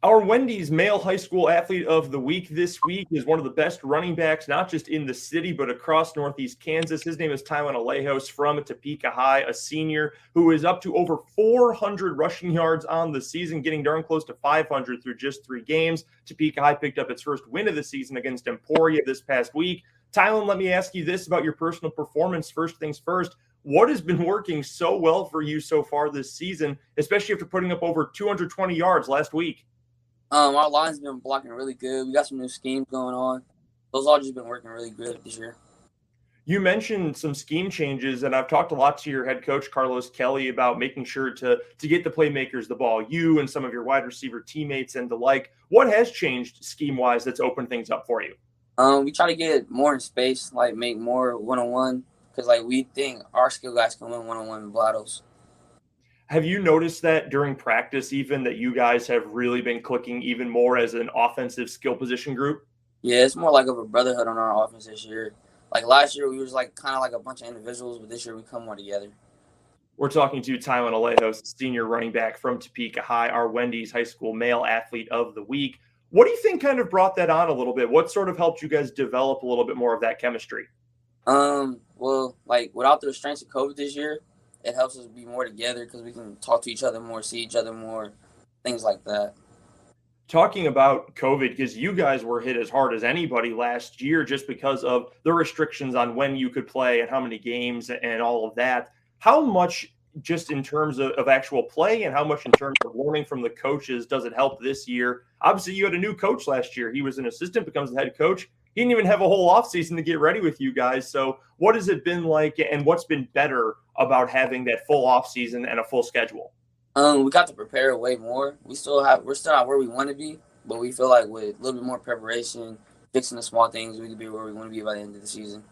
Our Wendy's Male High School Athlete of the Week this week is one of the best running backs, not just in the city, but across Northeast Kansas. His name is Tylal Alejos from Topeka High, a senior who is up to over 400 rushing yards on the season, getting darn close to 500 through just 3 games. Topeka High picked up its first win of the season against Emporia this past week. Tylan, let me ask you this about your personal performance. First things first, what has been working so well for you so far this season, especially after putting up over 220 yards last week? Our line's been blocking really good. We got some new schemes going on. Those all just been working really good this year. You mentioned some scheme changes, and I've talked a lot to your head coach, Carlos Kelly, about making sure to get the playmakers the ball, you and some of your wide receiver teammates and the like. What has changed scheme-wise that's opened things up for you? We try to get more in space, like make more one-on-one, because like we think our skill guys come in one-on-one battles. Have you noticed that during practice, even that you guys have really been clicking even more as an offensive skill position group? Yeah, it's more like of a brotherhood on our offense this year. Like last year, we was like kind of like a bunch of individuals, but this year we come more together. We're talking to Tylan Alejos, senior running back from Topeka High, our Wendy's High School Male Athlete of the Week. What do you think kind of brought that on a little bit? What sort of helped you guys develop a little bit more of that chemistry? Well, like without the restraints of COVID this year, it helps us be more together because we can talk to each other more, see each other more, things like that. Talking about COVID, because you guys were hit as hard as anybody last year just because of the restrictions on when you could play and how many games and all of that. How much, just in terms of actual play and how much in terms of learning from the coaches, does it help this year? Obviously, you had a new coach last year. He was an assistant, becomes the head coach. He didn't even have a whole offseason to get ready with you guys. So what has it been like, and what's been better about having that full offseason and a full schedule? We got to prepare way more. We're still not where we want to be, but we feel like with a little bit more preparation, fixing the small things, we could be where we want to be by the end of the season.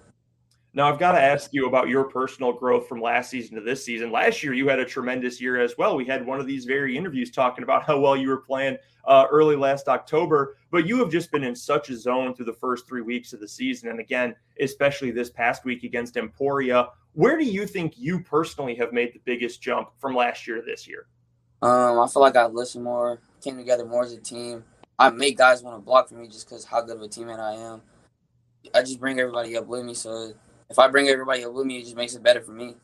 Now, I've got to ask you about your personal growth from last season to this season. Last year, you had a tremendous year as well. We had one of these very interviews talking about how well you were playing early last October, but you have just been in such a zone through the first 3 weeks of the season. And again, especially this past week against Emporia, where do you think you personally have made the biggest jump from last year to this year? I feel like I listened more, came together more as a team. I make guys want to block for me just because how good of a teammate I am. I just bring everybody up with me, so if I bring everybody up with me, it just makes it better for me.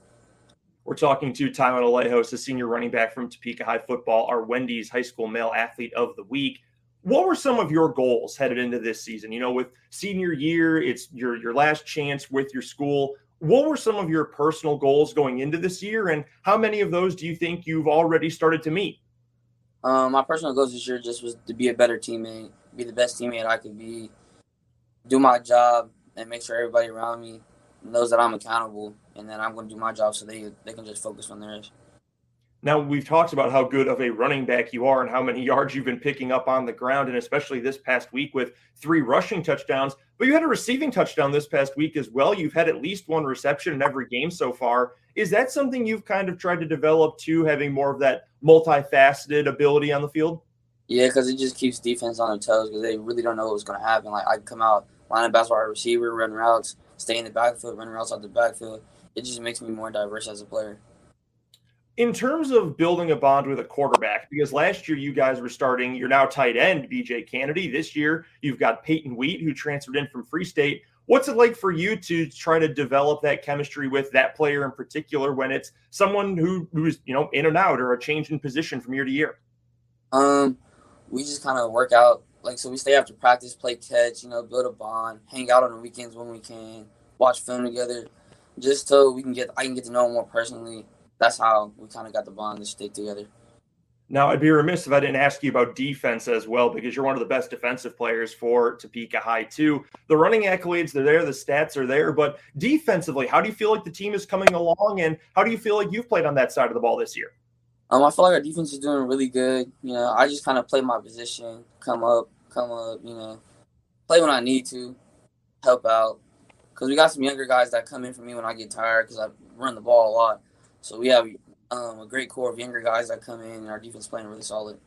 We're talking to Tylan Alejos, a senior running back from Topeka High football, our Wendy's High School Male Athlete of the Week. What were some of your goals headed into this season? You know, with senior year, it's your last chance with your school. What were some of your personal goals going into this year, and how many of those do you think you've already started to meet? My personal goals this year just was to be a better teammate, be the best teammate I could be, do my job, and make sure everybody around me knows that I'm accountable, and that I'm going to do my job so they can just focus on theirs. Now, we've talked about how good of a running back you are and how many yards you've been picking up on the ground, and especially this past week with 3 rushing touchdowns. But you had a receiving touchdown this past week as well. You've had at least 1 reception in every game so far. Is that something you've kind of tried to develop too, having more of that multifaceted ability on the field? Yeah, because it just keeps defense on their toes because they really don't know what's going to happen. Like, I come out, line up as wide receiver, run routes, stay in the backfield, run routes out the backfield. It just makes me more diverse as a player. In terms of building a bond with a quarterback, because last year you guys were starting your now tight end, BJ Kennedy. This year you've got Peyton Wheat, who transferred in from Free State. What's it like for you to try to develop that chemistry with that player in particular when it's someone who's, you know, in and out or a change in position from year to year? We just kind of work out. Like, so we stay after practice, play catch, build a bond, hang out on the weekends when we can, watch film together, just so I can get to know him more personally. That's how we kind of got the bond to stick together. Now, I'd be remiss if I didn't ask you about defense as well, because you're one of the best defensive players for Topeka High, too. The running accolades, they're there, the stats are there, but defensively, how do you feel like the team is coming along, and how do you feel like you've played on that side of the ball this year? I feel like our defense is doing really good. I just kind of play my position, come up, play when I need to, help out. Because we got some younger guys that come in for me when I get tired because I run the ball a lot. So we have a great core of younger guys that come in, and our defense is playing really solid.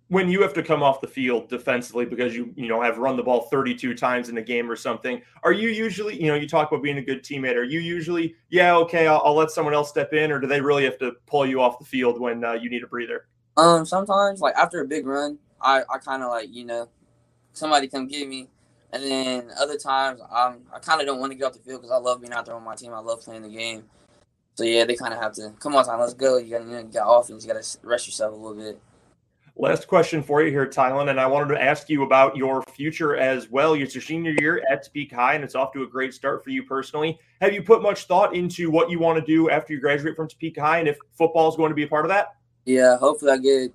When you have to come off the field defensively because you have run the ball 32 times in a game or something, are you usually, you talk about being a good teammate, are you usually, okay, I'll let someone else step in, or do they really have to pull you off the field when you need a breather? Sometimes, like after a big run, I kind of like, somebody come get me. And then other times I kind of don't want to get off the field because I love being out there on my team. I love playing the game. So, yeah, they kind of have to, come on, Tylan, let's go. You got offense. You got to rest yourself a little bit. Last question for you here, Tylan, and I wanted to ask you about your future as well. It's your senior year at Topeka High, and it's off to a great start for you personally. Have you put much thought into what you want to do after you graduate from Topeka High, and if football is going to be a part of that? Yeah, hopefully I get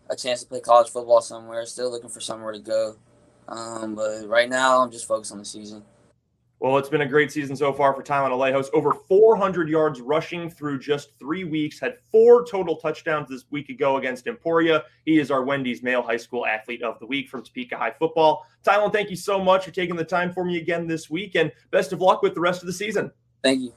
a chance to play college football somewhere. Still looking for somewhere to go. But right now I'm just focused on the season. Well, it's been a great season so far for Tylal Alejos. Over 400 yards rushing through just 3 weeks. Had 4 total touchdowns this week ago against Emporia. He is our Wendy's Male High School Athlete of the Week from Topeka High Football. Tylal, thank you so much for taking the time for me again this week, and best of luck with the rest of the season. Thank you.